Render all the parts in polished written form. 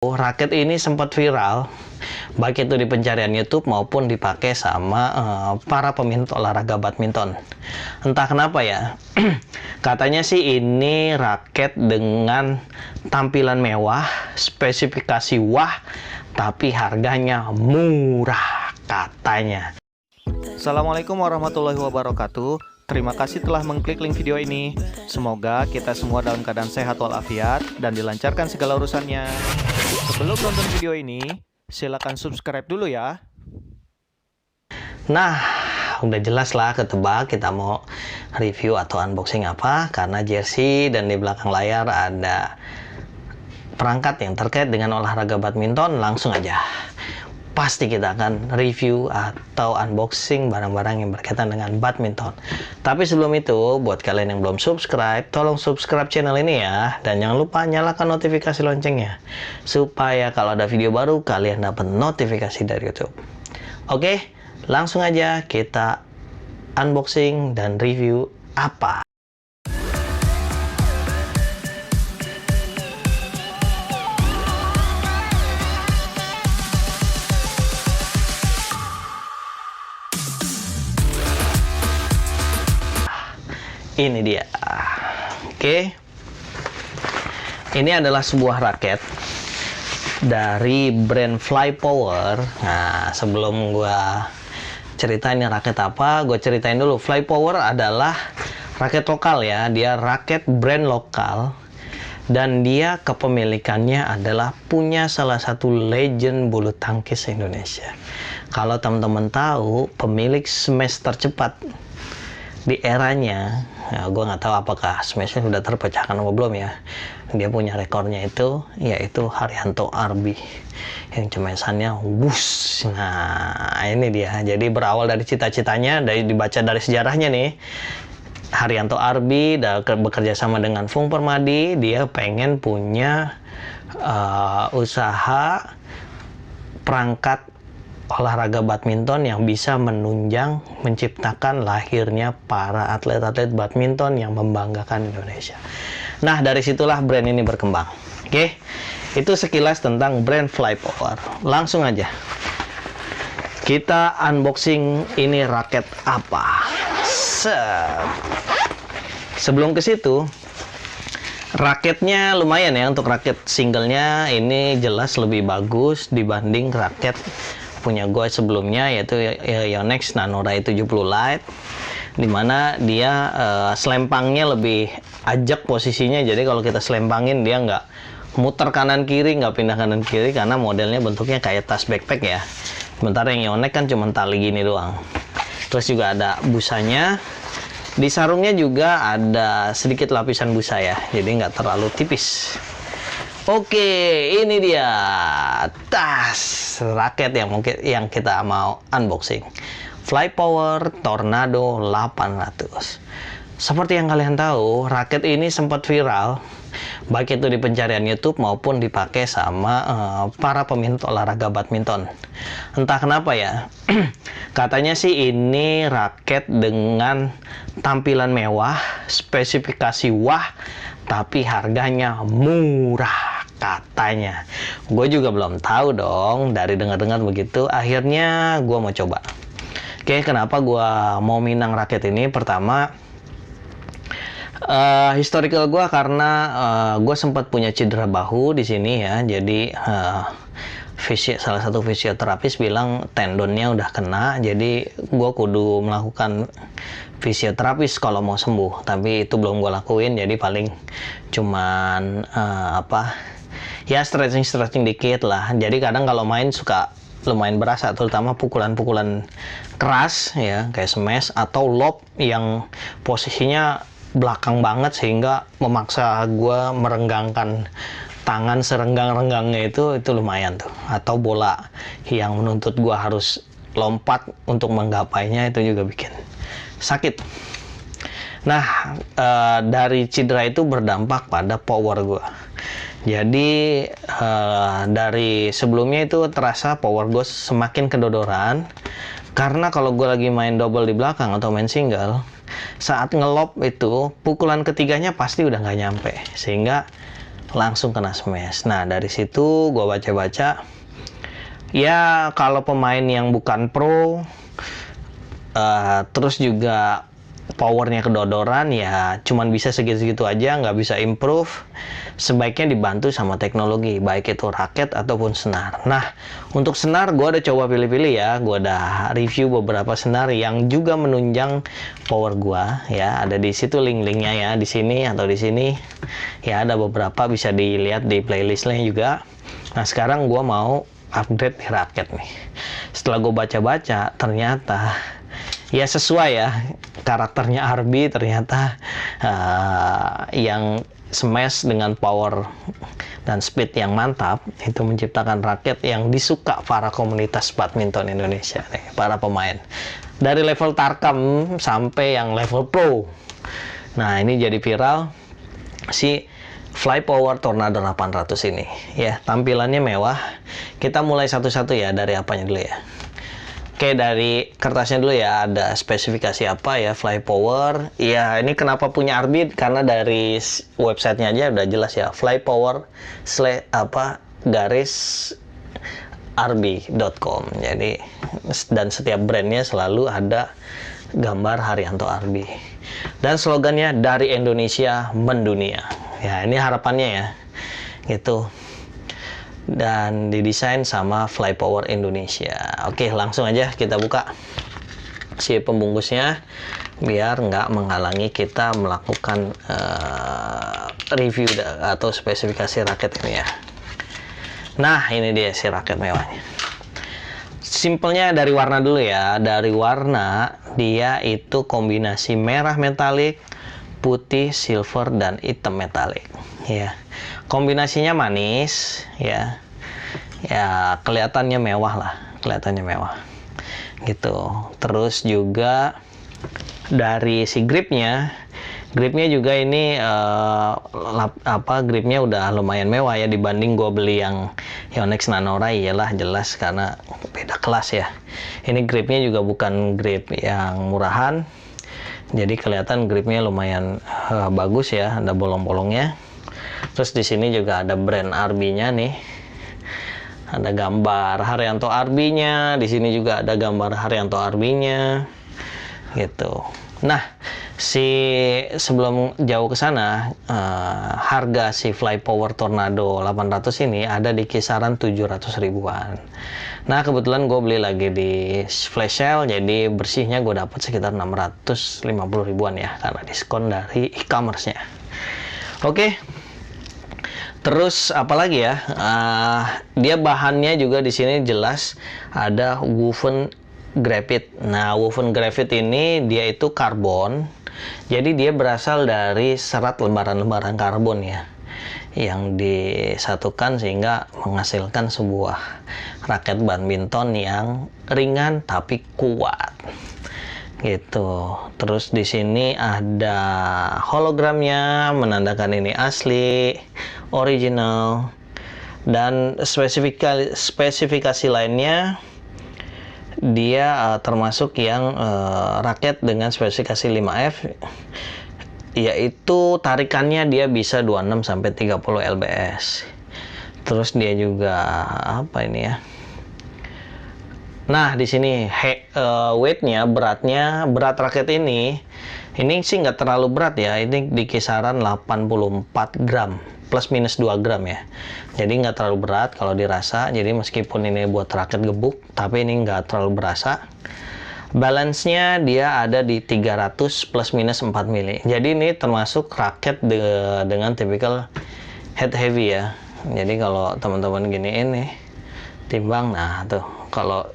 Raket ini sempat viral, baik itu di pencarian YouTube maupun dipakai sama para peminat olahraga badminton. Entah kenapa ya, katanya sih ini raket dengan tampilan mewah, spesifikasi wah, tapi harganya murah katanya. Assalamualaikum warahmatullahi wabarakatuh. Terima kasih telah mengklik link video ini. Semoga kita semua dalam keadaan sehat walafiat dan dilancarkan segala urusannya. Sebelum nonton video ini, silakan subscribe dulu ya. Nah, udah jelas lah ketebak kita mau review atau unboxing apa, karena jersey dan di belakang layar ada perangkat yang terkait dengan olahraga badminton. Langsung aja, pasti kita akan review atau unboxing barang-barang yang berkaitan dengan badminton. Tapi sebelum itu, buat kalian yang belum subscribe, tolong subscribe channel ini ya. Dan jangan lupa nyalakan notifikasi loncengnya, supaya kalau ada video baru, kalian dapat notifikasi dari YouTube. Oke, langsung aja kita unboxing dan review apa. Ini dia. Oke. Ini adalah sebuah raket dari brand Flypower. Nah, sebelum gua ceritain raket apa, gue ceritain dulu. Flypower adalah raket lokal ya. Dia raket brand lokal dan dia kepemilikannya adalah punya salah satu legend bulu tangkis Indonesia. Kalau teman-teman tahu, pemilik smash tercepat di eranya, ya, gue nggak tahu apakah smashnya sudah terpecahkan atau belum ya. Dia punya rekornya itu, yaitu Haryanto Arbi, yang cemesannya wush. Nah, ini dia. Jadi berawal dari cita-citanya, dibaca dari sejarahnya nih. Haryanto Arbi bekerja sama dengan Fung Permadi. Dia pengen punya usaha perangkat olahraga badminton yang bisa menunjang, menciptakan lahirnya para atlet-atlet badminton yang membanggakan Indonesia. Nah, dari situlah brand ini berkembang. Oke, itu sekilas tentang brand Flypower. Langsung aja kita unboxing ini raket apa. Sebelum ke situ, raketnya lumayan ya. Untuk raket singlenya ini jelas lebih bagus dibanding raket punya gue sebelumnya, yaitu Yonex Nanorai 70 Lite, dimana dia selempangnya lebih ajak posisinya. Jadi kalau kita selempangin, dia nggak muter kanan kiri, nggak pindah kanan kiri, karena modelnya bentuknya kayak tas backpack ya. Sementara yang Yonex kan cuma tali gini doang. Terus juga ada busanya. Di sarungnya juga ada sedikit lapisan busa ya, jadi nggak terlalu tipis. Oke, ini dia tas raket yang kita mau unboxing. Flypower Tornado 800. Seperti yang kalian tahu, raket ini sempat viral, baik itu di pencarian YouTube maupun dipakai sama para peminat olahraga badminton. Entah kenapa ya, katanya sih ini raket dengan tampilan mewah, spesifikasi wah, tapi harganya murah katanya. Gue juga belum tahu dong, dari dengar-dengar begitu. Akhirnya gue mau coba. Oke, kenapa gue mau minang raket ini? Pertama, historical gue karena gue sempat punya cedera bahu di sini ya. Jadi salah satu fisioterapis bilang tendonnya udah kena, jadi gue kudu melakukan fisioterapis kalau mau sembuh. Tapi itu belum gue lakuin, jadi paling cuman ya stretching dikit lah. Jadi kadang kalau main suka lumayan berasa, terutama pukulan-pukulan keras ya, kayak smash atau lob yang posisinya belakang banget sehingga memaksa gue merenggangkan tangan serenggang-renggangnya. Itu lumayan tuh. Atau bola yang menuntut gue harus lompat untuk menggapainya, itu juga bikin sakit. Nah, dari cedera itu berdampak pada power gue. Jadi dari sebelumnya itu terasa power gue semakin kedodoran, karena kalau gue lagi main double di belakang atau main single, saat ngelob itu pukulan ketiganya pasti udah nggak nyampe, sehingga langsung kena smash. Nah dari situ gue baca-baca, ya kalau pemain yang bukan pro, terus juga powernya kedodoran, ya cuman bisa segitu-segitu aja, nggak bisa improve. Sebaiknya dibantu sama teknologi, baik itu raket ataupun senar. Nah untuk senar gue udah coba pilih-pilih ya, gue udah review beberapa senar yang juga menunjang power gue ya. Ada di situ link-linknya ya, di sini atau di sini ya, ada beberapa, bisa dilihat di playlistnya juga. Nah sekarang gue mau upgrade di raket nih. Setelah gue baca-baca, ternyata ya sesuai ya, karakternya RB ternyata yang smash dengan power dan speed yang mantap itu menciptakan raket yang disuka para komunitas badminton Indonesia nih, para pemain dari level Tarkam sampai yang level pro. Nah ini jadi viral si Flypower Tornado 800 ini ya. Tampilannya mewah. Kita mulai satu-satu ya, dari apanya dulu ya. Oke, dari kertasnya dulu ya, ada spesifikasi apa ya Flypower. Ya, ini kenapa punya RB? Karena dari websitenya aja udah jelas ya, Flypower /RB.com. Jadi, dan setiap brandnya selalu ada gambar Haryanto RB. Dan slogannya dari Indonesia mendunia. Ya, ini harapannya ya, gitu. Dan didesain sama Flypower Indonesia. Oke, langsung aja kita buka si pembungkusnya biar nggak menghalangi kita melakukan review atau spesifikasi raket ini ya. Nah ini dia si raket mewahnya. Simpelnya dari warna dulu ya. Dari warna, dia itu kombinasi merah metalik, putih, silver, dan hitam metalik ya. Kombinasinya manis ya, ya kelihatannya mewah lah, kelihatannya mewah gitu. Terus juga dari si gripnya juga ini gripnya udah lumayan mewah ya, dibanding gue beli yang Yonex Nanorai. Iyalah jelas karena beda kelas ya. Ini gripnya juga bukan grip yang murahan, jadi kelihatan gripnya lumayan bagus ya, ada bolong-bolongnya. Terus di sini juga ada brand RB-nya nih. Ada gambar Haryanto RB-nya, di sini juga ada gambar Haryanto RB-nya. Gitu. Nah, sebelum jauh ke sana, harga si Flypower Tornado 800 ini ada di kisaran 700 ribuan. Nah, kebetulan gue beli lagi di flash sale, jadi bersihnya gue dapat sekitar 650 ribuan ya, karena diskon dari e-commerce-nya. Oke. Terus apalagi ya? Dia bahannya juga di sini jelas ada woven graphite. Nah, woven graphite ini dia itu karbon. Jadi dia berasal dari serat lembaran-lembaran karbon ya, yang disatukan sehingga menghasilkan sebuah raket badminton yang ringan tapi kuat. Gitu. Terus di sini ada hologramnya menandakan ini asli, original. Dan spesifikasi lainnya dia termasuk yang raket dengan spesifikasi 5F, yaitu tarikannya dia bisa 26 sampai 30 lbs. Terus dia juga apa ini ya? Nah, di sini weightnya, berat raket ini sih nggak terlalu berat ya. Ini di kisaran 84 gram, plus minus 2 gram ya. Jadi nggak terlalu berat kalau dirasa. Jadi meskipun ini buat raket gebuk, tapi ini nggak terlalu berasa. Balance-nya dia ada di 300 plus minus 4 mili. Jadi ini termasuk raket dengan tipikal head heavy ya. Jadi kalau teman-teman gini ini timbang, nah tuh kalau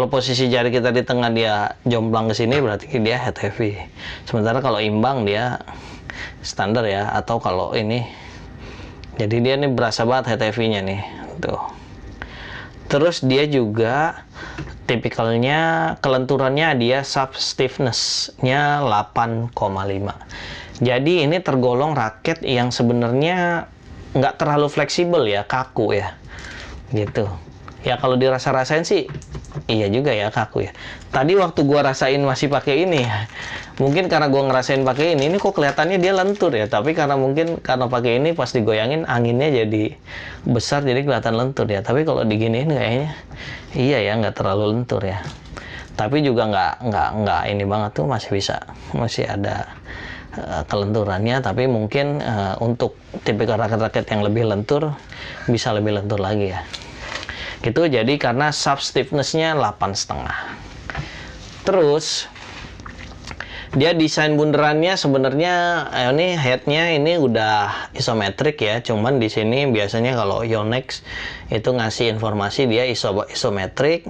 posisi jari kita di tengah dia jomplang ke sini, berarti dia head heavy. Sementara kalau imbang dia standar ya, atau kalau ini, jadi dia nih berasa banget head heavy-nya nih tuh. Terus dia juga tipikalnya, kelenturannya dia soft stiffness-nya 8,5. Jadi ini tergolong raket yang sebenarnya nggak terlalu fleksibel ya, kaku ya gitu. Ya kalau dirasa-rasain sih Iya juga ya, kaku ya. Tadi waktu gua rasain masih pakai ini ya. Mungkin karena gua ngerasain pakai ini kok kelihatannya dia lentur ya. Tapi karena mungkin karena pakai ini pas digoyangin anginnya jadi besar jadi kelihatan lentur ya. Tapi kalau diginiin kayaknya iya ya, nggak terlalu lentur ya. Tapi juga nggak ini banget tuh, masih ada kelenturannya. Tapi mungkin untuk tipikal raket-raket yang lebih lentur bisa lebih lentur lagi ya. Gitu, jadi karena shaft stiffness-nya 8,5. Terus dia desain bunderannya sebenarnya ini headnya ini udah isometrik ya, cuman di sini biasanya kalau Yonex itu ngasih informasi dia isometrik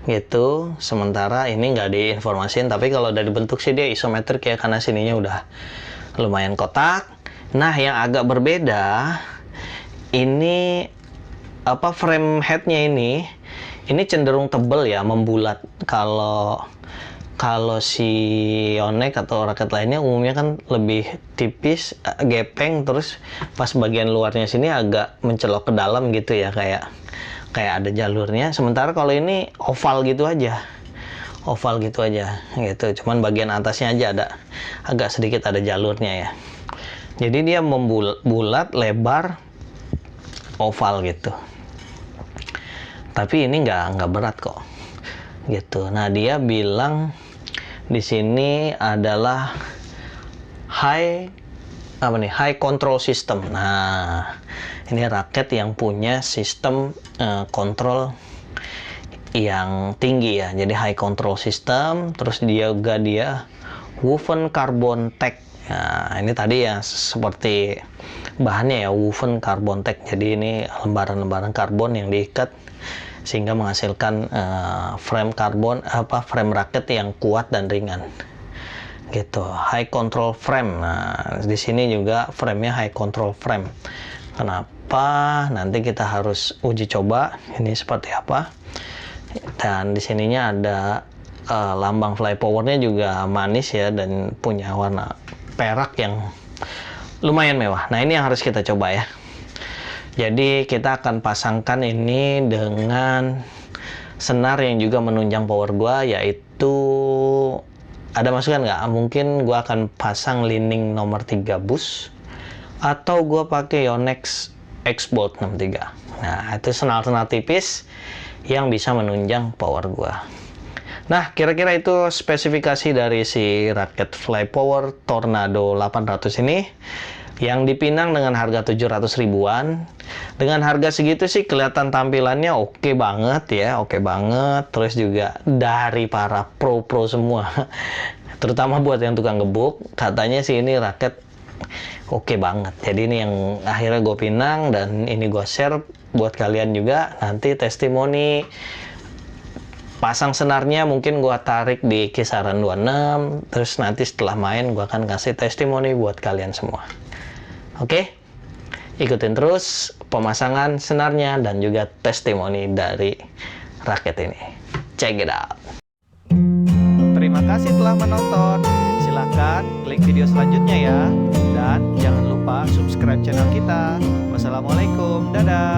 gitu, sementara ini nggak diinformasin. Tapi kalau dari bentuk sih dia isometrik ya, karena sininya udah lumayan kotak. Nah, yang agak berbeda ini frame headnya ini cenderung tebel ya, membulat. Kalau si Yonex atau raket lainnya umumnya kan lebih tipis, gepeng, terus pas bagian luarnya sini agak mencelok ke dalam gitu ya, kayak ada jalurnya. Sementara kalau ini oval gitu aja gitu, cuman bagian atasnya aja agak sedikit ada jalurnya ya. Jadi dia membulat, lebar, oval gitu. Tapi ini nggak berat kok gitu. Nah, dia bilang di sini adalah high control system. Nah, ini raket yang punya sistem kontrol yang tinggi ya, jadi high control system. Terus dia woven carbon tech. Nah, ini tadi ya seperti bahannya ya, woven carbon tech. Jadi ini lembaran-lembaran karbon yang diikat sehingga menghasilkan frame raket yang kuat dan ringan gitu. High control frame. Nah, di sini juga framenya high control frame. Kenapa? Nanti kita harus uji coba ini seperti apa. Dan di sininya ada lambang fly powernya juga manis ya, dan punya warna perak yang lumayan mewah. Nah, ini yang harus kita coba ya. Jadi kita akan pasangkan ini dengan senar yang juga menunjang power gua, yaitu ada masukan nggak? Mungkin gua akan pasang Li-Ning nomor 3 bus, atau gua pakai Yonex X-Bolt 63. Nah, itu senar-senar tipis yang bisa menunjang power gua. Nah, kira-kira itu spesifikasi dari si raket Fly Power Tornado 800 ini, yang dipinang dengan harga 700 ribuan. Dengan harga segitu sih kelihatan tampilannya oke banget ya, oke banget. Terus juga dari para pro semua, terutama buat yang tukang gebuk, katanya sih ini raket oke banget. Jadi ini yang akhirnya gue pinang, dan ini gue share buat kalian juga. Nanti testimoni pasang senarnya mungkin gue tarik di kisaran 26. Terus nanti setelah main gue akan kasih testimoni buat kalian semua. Oke, ikutin terus pemasangan senarnya dan juga testimoni dari raket ini. Check it out. Terima kasih telah menonton. Silahkan klik video selanjutnya ya. Dan jangan lupa subscribe channel kita. Wassalamualaikum, dadah.